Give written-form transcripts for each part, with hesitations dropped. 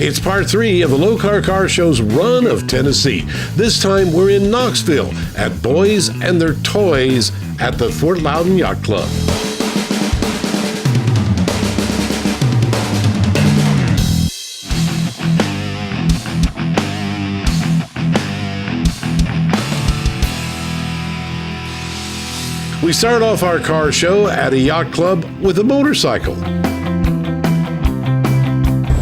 It's part 3 of the Lokar Car Show's run of Tennessee. This time we're in Knoxville at Boys and Their Toys at the Fort Loudon Yacht Club. We start off our car show at a yacht club with a motorcycle.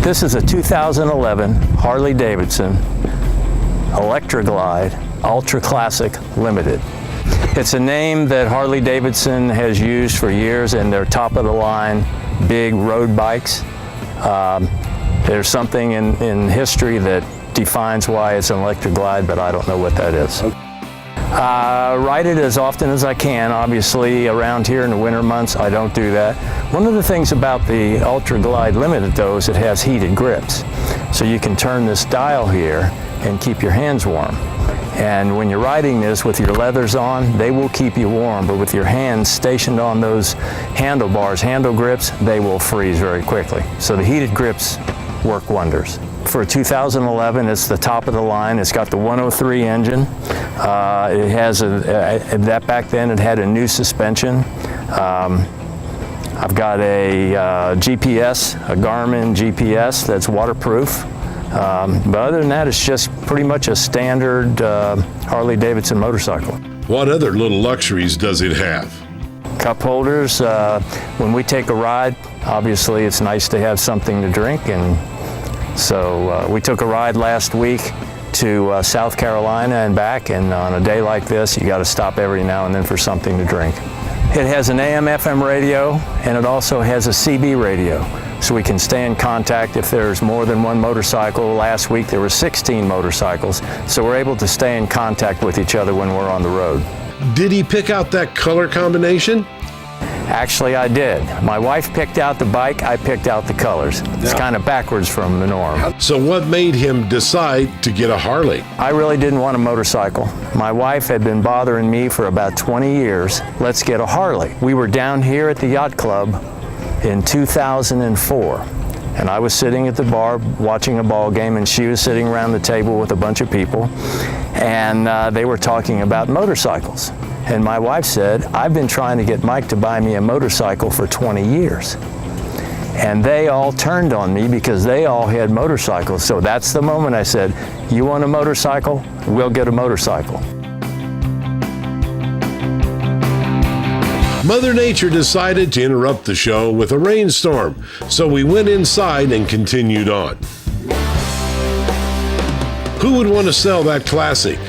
This is a 2011 Harley-Davidson Electra Glide Ultra Classic Limited. It's a name that Harley-Davidson has used for years in their top-of-the-line big road bikes. There's something in history that defines why it's an Electra Glide, but I don't know what that is. Ride it as often as I can. Obviously, around here in the winter months, I don't do that. One of the things about the Ultra Glide Limited, though, is it has heated grips. So you can turn this dial here and keep your hands warm. And when you're riding this with your leathers on, they will keep you warm, but with your hands stationed on those handlebars, handle grips, they will freeze very quickly. So the heated grips work wonders. For 2011, it's the top of the line. It's got the 103 engine. It has that back then it had a new suspension. I've got a GPS, a Garmin GPS that's waterproof. But other than that, it's just pretty much a standard Harley-Davidson motorcycle. What other little luxuries does it have? Cup holders. When we take a ride, obviously it's nice to have something to drink, and so we took a ride last week to South Carolina and back, and on a day like this, you got to stop every now and then for something to drink. It has an AM/FM radio, and it also has a CB radio, so we can stay in contact if there's more than one motorcycle. Last week there were 16 motorcycles, so we're able to stay in contact with each other when we're on the road. Did he pick out that color combination? Actually, I did. My wife picked out the bike, I picked out the colors. It's kind of backwards from the norm. So what made him decide to get a Harley? I really didn't want a motorcycle. My wife had been bothering me for about 20 years. Let's get a Harley. We were down here at the yacht club in 2004. And I was sitting at the bar watching a ball game, and she was sitting around the table with a bunch of people. And they were talking about motorcycles. And my wife said, I've been trying to get Mike to buy me a motorcycle for 20 years. And they all turned on me because they all had motorcycles. So that's the moment I said, you want a motorcycle? We'll get a motorcycle. Mother Nature decided to interrupt the show with a rainstorm, so we went inside and continued on. Who would want to sell that classic?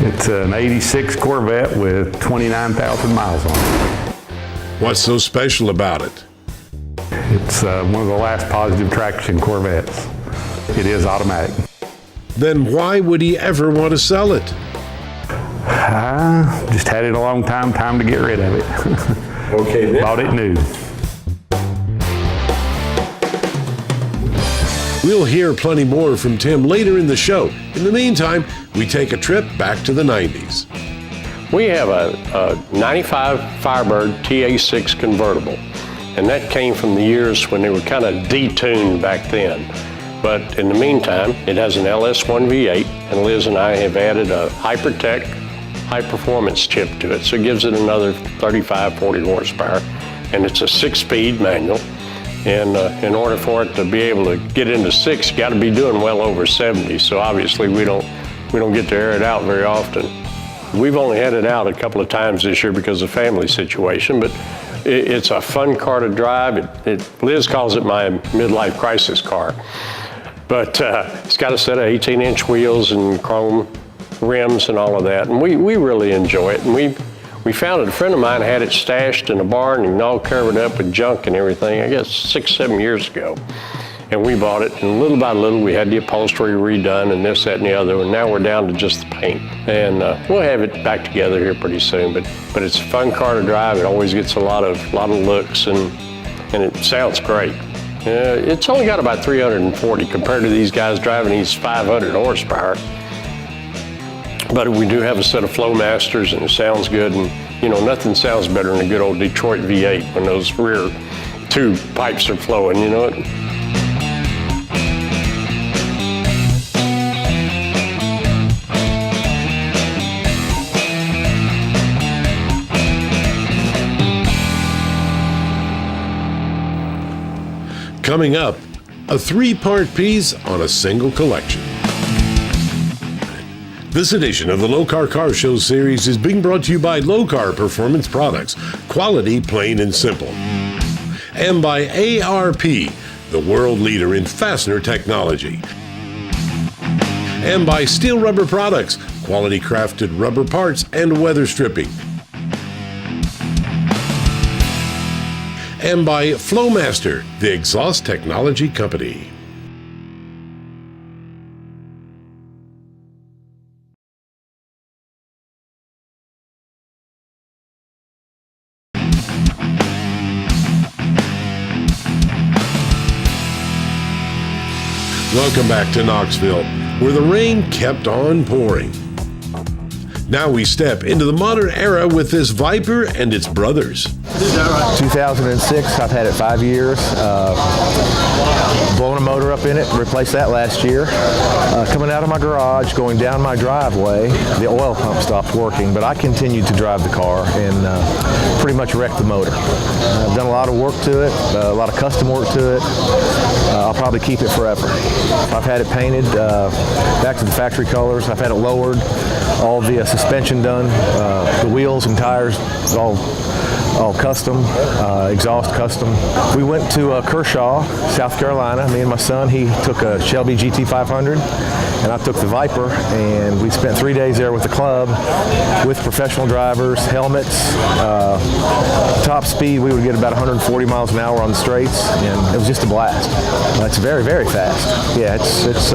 It's an 86 Corvette with 29,000 miles on it. What's so special about it? It's one of the last positive traction Corvettes. It is automatic. Then why would he ever want to sell it? I just had it a long time to get rid of it. Okay, then. Bought it new. We'll hear plenty more from Tim later in the show. In the meantime, we take a trip back to the 90s. We have a 95 Firebird TA6 convertible, and that came from the years when they were kind of detuned back then. But in the meantime, it has an LS1 V8, and Liz and I have added a Hypertech high-performance chip to it, so it gives it another 35, 40 horsepower, and it's a 6-speed manual. And in order for it to be able to get into 6, you got to be doing well over 70. So obviously we don't get to air it out very often. We've only had it out a couple of times this year because of family situation, but it's a fun car to drive. Liz calls it my midlife crisis car. But it's got a set of 18-inch wheels and chrome rims and all of that, and we really enjoy it. And we found it. A friend of mine had it stashed in a barn and all covered up with junk and everything, I guess 6, 7 years ago. And we bought it, and little by little we had the upholstery redone and this, that, and the other, and now we're down to just the paint. And we'll have it back together here pretty soon, but it's a fun car to drive. It always gets a lot of looks, and it sounds great. It's only got about 340 compared to these guys driving these 500 horsepower. But we do have a set of Flowmasters, and it sounds good, and you know, nothing sounds better than a good old Detroit V8 when those rear two pipes are flowing, you know it? Coming up, a 3-part piece on a single collection. This edition of the Lokar Car Show series is being brought to you by Lokar Performance Products, quality plain and simple. And by ARP, the world leader in fastener technology. And by Steel Rubber Products, quality crafted rubber parts and weather stripping. And by Flowmaster, the exhaust technology company. Welcome back to Knoxville, where the rain kept on pouring. Now we step into the modern era with this Viper and its brothers. 2006, I've had it 5 years. Blown a motor up in it, replaced that last year. Coming out of my garage, going down my driveway, the oil pump stopped working, but I continued to drive the car and pretty much wrecked the motor. I've done a lot of work to it, a lot of custom work to it. I'll probably keep it forever. I've had it painted back to the factory colors. I've had it lowered, all the suspension done, the wheels and tires all custom, exhaust custom. We went to Kershaw, South Carolina. Me and my son, he took a Shelby GT500 and I took the Viper, and we spent 3 days there with the club with professional drivers, helmets, top speed. We would get about 140 miles an hour on the straights, and it was just a blast. It's very, very fast. Yeah, it's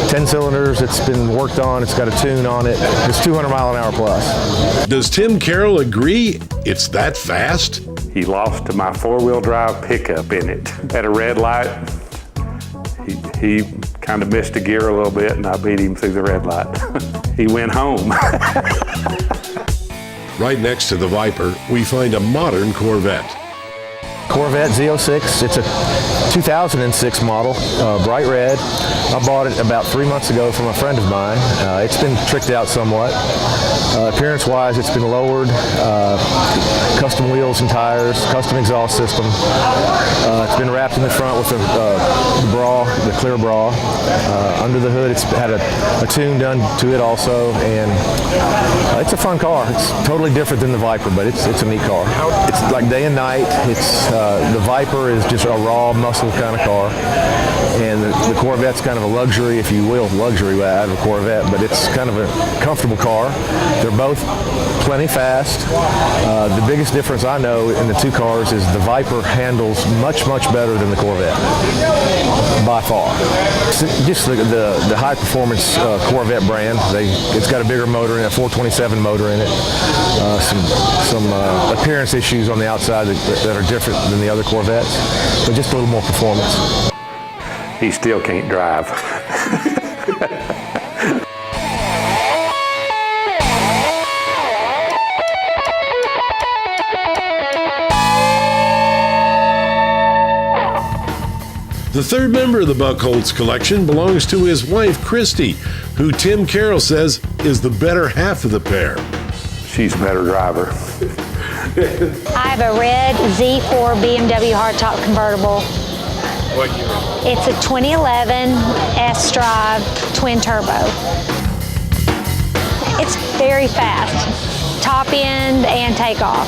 10 cylinders. It's been worked on. It's got a tune on it. It's 200 mile an hour plus. Does Tim Carroll agree it's that fast? He lost to my four-wheel drive pickup in it. At a red light, he kind of missed a gear a little bit, and I beat him through the red light. He went home. Right next to the Viper, we find a modern Corvette. Corvette Z06. It's a 2006 model, bright red. I bought it about 3 months ago from a friend of mine. It's been tricked out somewhat. Appearance-wise, it's been lowered, custom wheels and tires, custom exhaust system. It's been wrapped in the front with the bra, the clear bra. Under the hood, it's had a tune done to it also, and it's a fun car. It's totally different than the Viper, but it's a neat car. It's like day and night. The Viper is just a raw muscle kind of car, and the Corvette's kind of a luxury, if you will, luxury out of a Corvette, but it's kind of a comfortable car. They're both plenty fast. The biggest difference I know in the two cars is the Viper handles much, much better than the Corvette, by far. Just the high performance Corvette brand. It's got a bigger motor in it, a 427 motor in it. Some appearance issues on the outside that are different than the other Corvettes, but just a little more performance. He still can't drive. The third member of the Buchholz collection belongs to his wife, Christy, who Tim Carroll says is the better half of the pair. She's a better driver. I have a red Z4 BMW hardtop convertible. What year? It's a 2011 S-Drive twin turbo. It's very fast, top end and takeoff.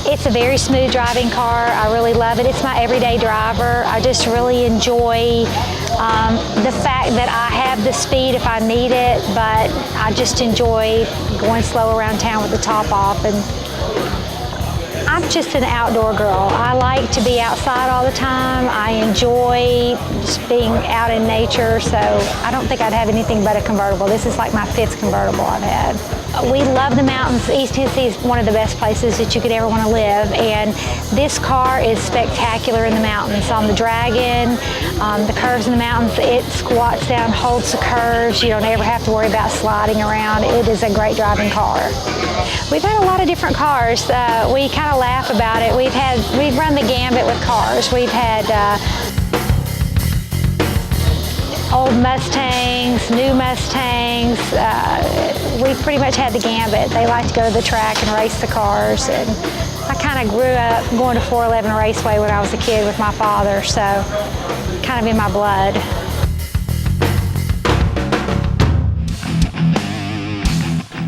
It's a very smooth driving car. I really love it. It's my everyday driver. I just really enjoy the fact that I have the speed if I need it, but I just enjoy going slow around town with the top off. And I'm just an outdoor girl. I like to be outside all the time. I enjoy just being out in nature, so I don't think I'd have anything but a convertible. This is like my fifth convertible I've had. We love the mountains. East Tennessee is one of the best places that you could ever want to live, and this car is spectacular in the mountains. On the Dragon, the curves in the mountains, it squats down, holds the curves. You don't ever have to worry about sliding around. It is a great driving car. We've had a lot of different cars. We kind of laugh about it. We've run the gambit with cars. We've had old Mustangs, new Mustangs. We've pretty much had the gambit. They like to go to the track and race the cars. And I kind of grew up going to 411 Raceway when I was a kid with my father, so kind of in my blood.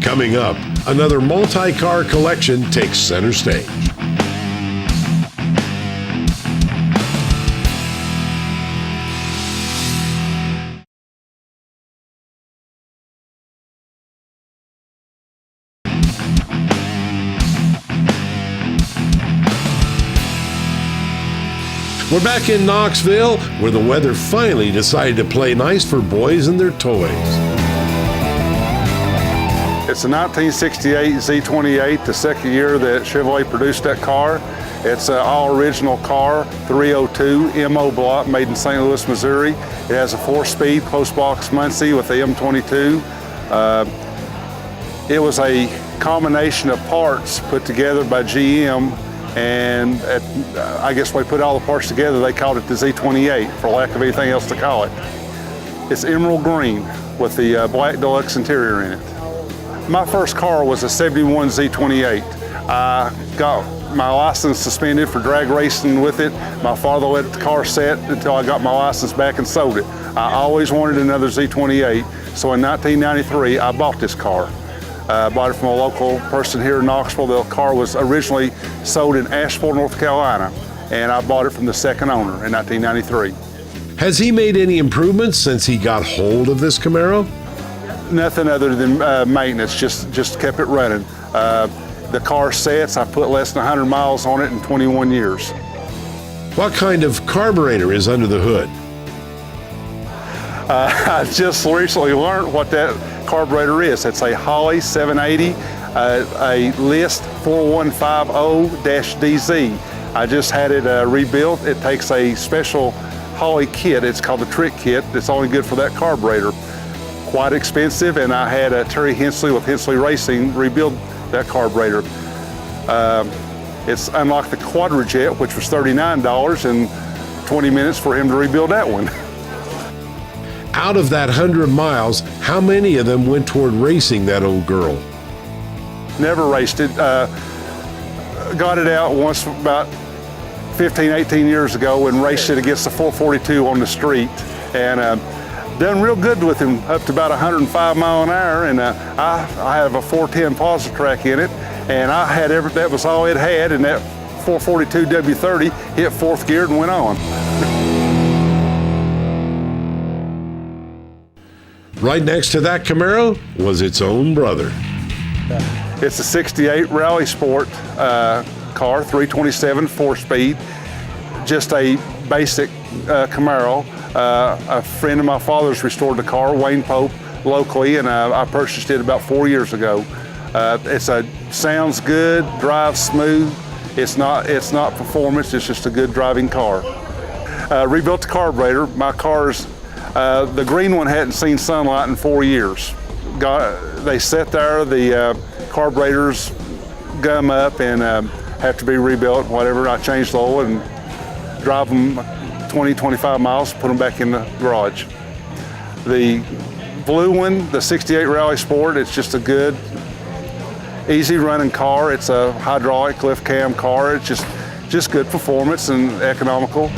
Coming up, another multi-car collection takes center stage. We're back in Knoxville, where the weather finally decided to play nice for boys and their toys. It's a 1968 Z28, the second year that Chevrolet produced that car. It's an all-original car, 302 MO block, made in St. Louis, Missouri. It has a 4-speed post-box Muncie with the M22. It was a combination of parts put together by GM, and I guess when they put all the parts together, they called it the Z28 for lack of anything else to call it. It's emerald green with the black deluxe interior in it. My first car was a 71 Z28. I got my license suspended for drag racing with it. My father let the car set until I got my license back and sold it. I always wanted another Z28, so in 1993 I bought this car. I bought it from a local person here in Knoxville. The car was originally sold in Asheville, North Carolina, and I bought it from the second owner in 1993. Has he made any improvements since he got hold of this Camaro? Nothing other than maintenance, just kept it running. The car sets, I put less than 100 miles on it in 21 years. What kind of carburetor is under the hood? I just recently learned what that carburetor is. It's a Hoyle 780, a List 4150-DZ. I just had it rebuilt. It takes a special Hoyle kit. It's called the Trick Kit. It's only good for that carburetor. Quite expensive, and I had Terry Hensley with Hensley Racing rebuild that carburetor. It's unlike the Quadrajet, which was $39, and 20 minutes for him to rebuild that one. Out of that 100 miles, how many of them went toward racing that old girl? Never raced it. Got it out once about 15, 18 years ago and raced it against the 442 on the street. And done real good with him up to about 105 mile an hour. And I have a 410 Positrack in it. And I had that was all it had. And that 442 W30 hit fourth gear and went on. Right next to that Camaro was its own brother. It's a 68 Rally Sport car, 327, 4-speed, just a basic Camaro. A friend of my father's restored the car, Wayne Pope, locally, and I purchased it about 4 years ago. Sounds good, drives smooth. It's not performance, it's just a good driving car. Rebuilt the carburetor. My car's the green one hadn't seen sunlight in 4 years. They sit there, the carburetors gum up and have to be rebuilt, whatever. I changed the oil and drive them 20, 25 miles, put them back in the garage. The blue one, the 68 Rally Sport, it's just a good, easy running car. It's a hydraulic lift cam car. It's just good performance and economical.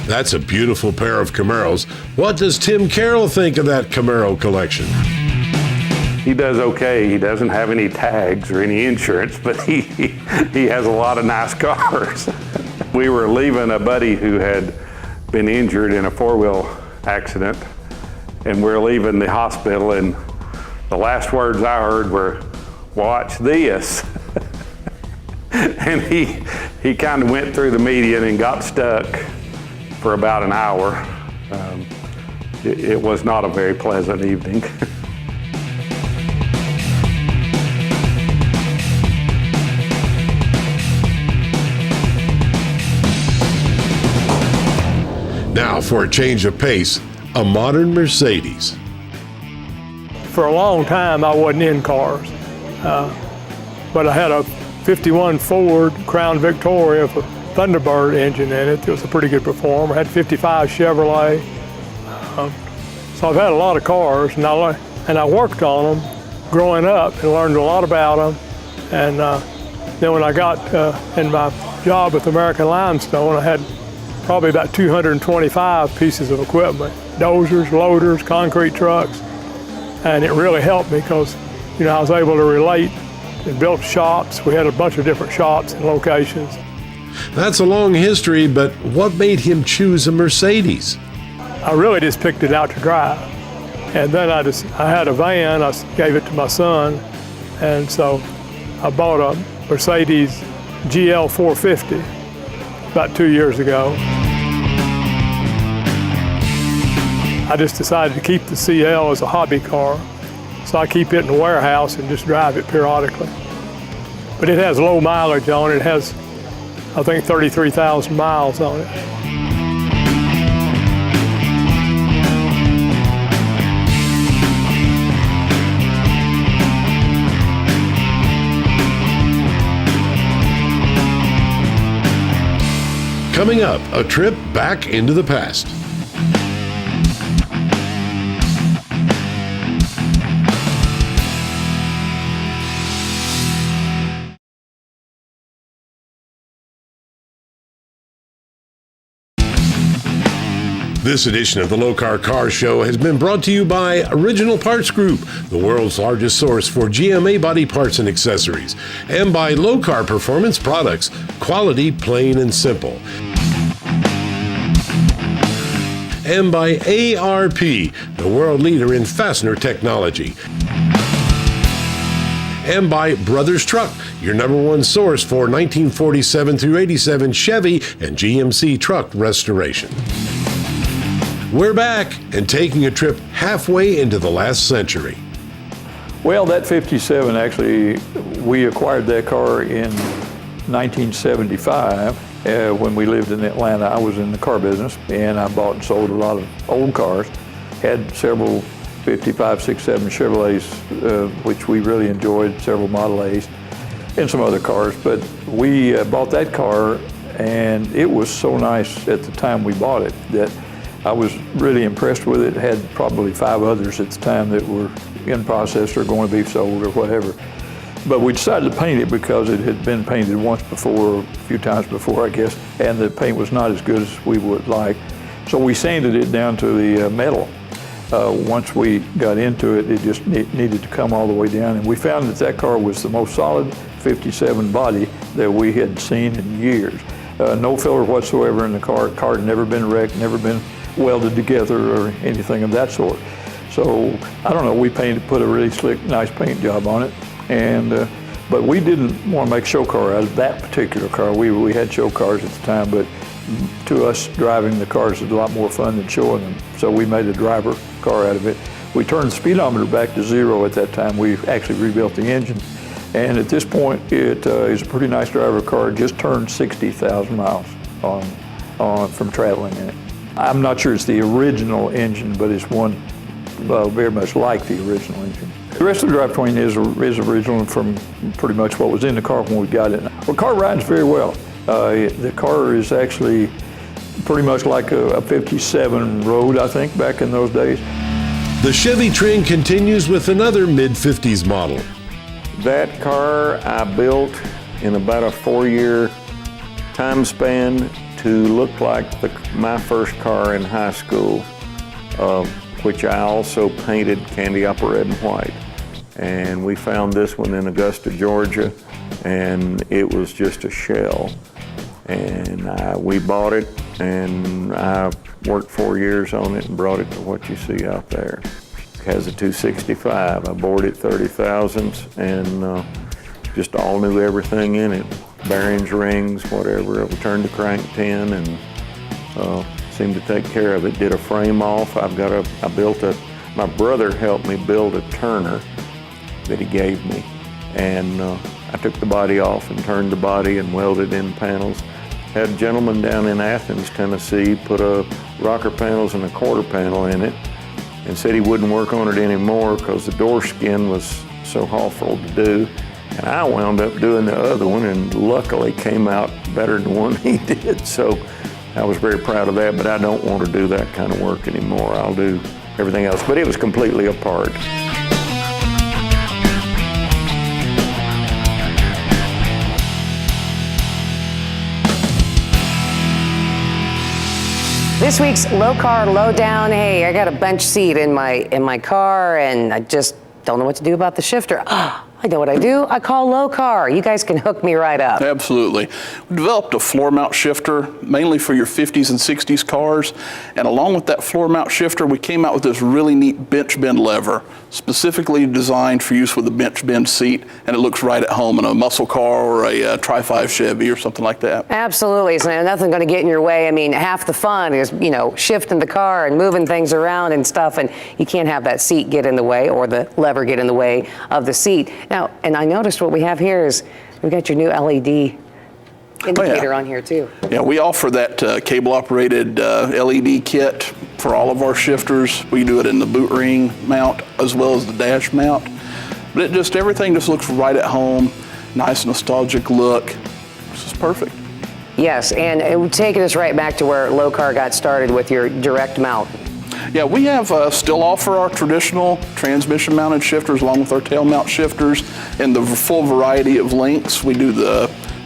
That's a beautiful pair of Camaros. What does Tim Carroll think of that Camaro collection? He does okay. He doesn't have any tags or any insurance, but he has a lot of nice cars. We were leaving a buddy who had been injured in a four-wheel accident, and we're leaving the hospital, and the last words I heard were, "Watch this." And he kind of went through the median and got stuck for about an hour. It was not a very pleasant evening. for a change of pace, a modern Mercedes. For a long time, I wasn't in cars, but I had a 51 Ford Crown Victoria with a Thunderbird engine in it. It was a pretty good performer. I had 55 Chevrolet. So I've had a lot of cars, and I worked on them growing up and learned a lot about them. And then when I got in my job with American Limestone, I had probably about 225 pieces of equipment, dozers, loaders, concrete trucks. And it really helped me because, I was able to relate and built shops. We had a bunch of different shops and locations. That's a long history, but what made him choose a Mercedes? I really just picked it out to drive. And then I had a van, I gave it to my son, and so I bought a Mercedes GL 450 about 2 years ago. I just decided to keep the CL as a hobby car, so I keep it in the warehouse and just drive it periodically. But it has low mileage on it. It has, I think, 33,000 miles on it. Coming up, a trip back into the past. This edition of the Lokar Car Show has been brought to you by Original Parts Group, the world's largest source for GMA body parts and accessories, and by Lokar Performance Products, quality, plain and simple. And by ARP, the world leader in fastener technology. And by Brothers Truck, your #1 source for 1947 through 87 Chevy and GMC truck restoration. We're back and taking a trip halfway into the last century. Well, that 57, actually, we acquired that car in 1975 when we lived in Atlanta. I was in the car business, and I bought and sold a lot of old cars. Had several 55, 67 Chevrolets, which we really enjoyed, several Model A's, and some other cars. But we bought that car, and it was so nice at the time we bought it that I was really impressed with it. Had probably 5 others at the time that were in process or going to be sold or whatever. But we decided to paint it because it had been painted once before, a few times before, I guess, and the paint was not as good as we would like. So we sanded it down to the metal. Once we got into it, it just needed to come all the way down. And we found that that car was the most solid 57 body that we had seen in years. No filler whatsoever in the car. The car had never been wrecked, never been welded together or anything of that sort. So, I don't know, we put a really slick, nice paint job on it. And, but we didn't want to make a show car out of that particular car. We had show cars at the time, but to us, driving the cars is a lot more fun than showing them. So we made a driver car out of it. We turned the speedometer back to 0 at that time. We actually rebuilt the engine. And at this point, it is a pretty nice driver car. It just turned 60,000 miles from traveling in it. I'm not sure it's the original engine, but it's one very much like the original engine. The rest of the drivetrain is original from pretty much what was in the car when we got it. Well, the car rides very well. The car is actually pretty much like a 57 Road, I think, back in those days. The Chevy train continues with another mid-50s model. That car I built in about a 4-year time span to look like my first car in high school, which I also painted candy apple red and white. And we found this one in Augusta, Georgia, and it was just a shell. And we bought it, and I worked 4 years on it and brought it to what you see out there. It has a 265. I bored it 30 thousandths and just all new everything in it. Bearings, rings, whatever. We turned the crank pin and seemed to take care of it. Did a frame off. My brother helped me build a turner that he gave me. And I took the body off and turned the body and welded in panels. Had a gentleman down in Athens, Tennessee, put a rocker panels and a quarter panel in it and said he wouldn't work on it anymore because the door skin was so awful to do. And I wound up doing the other one and luckily came out better than the one he did. So I was very proud of that, but I don't want to do that kind of work anymore. I'll do everything else, but it was completely apart. This week's Lokar Lowdown. Hey, I got a bench seat in my car, and I just don't know what to do about the shifter. I know what I do. I call Lokar. You guys can hook me right up. Absolutely. We developed a floor mount shifter mainly for your 50s and 60s cars. And along with that floor mount shifter, we came out with this really neat bench bend lever, specifically designed for use with a bench bend seat. And it looks right at home in a muscle car or a Tri-5 Chevy or something like that. Absolutely. So nothing going to get in your way. I mean, half the fun is, you know, shifting the car and moving things around and stuff. And you can't have that seat get in the way or the lever get in the way of the seat. Now, and I noticed what we have here is we've got your new LED indicator on here too. Yeah, we offer that cable-operated LED kit for all of our shifters. We do it in the boot ring mount as well as the dash mount. But everything just looks right at home, nice nostalgic look. This is perfect. Yes, and taking us right back to where Lokar got started with your direct mount. Yeah, we have still offer our traditional transmission mounted shifters along with our tail mount shifters in the full variety of lengths. We do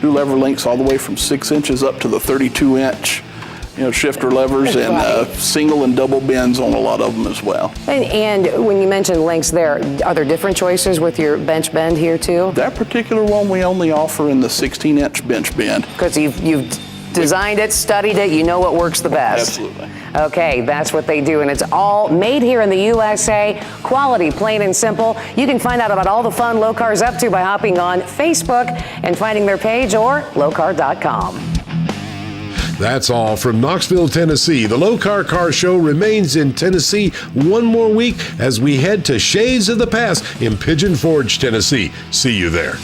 lever lengths all the way from 6 inches up to the 32-inch, shifter levers, and single and double bends on a lot of them as well. And when you mentioned lengths there, are there different choices with your bench bend here too? That particular one we only offer in the 16-inch bench bend. Because you've designed it, studied it, you know what works the best. Absolutely. Okay, that's what they do, and it's all made here in the USA. Quality, plain and simple. You can find out about all the fun Lokar's up to by hopping on Facebook and finding their page or lokar.com. That's all from Knoxville, Tennessee. The Lokar Car Show remains in Tennessee one more week as we head to Shades of the Past in Pigeon Forge, Tennessee. See you there.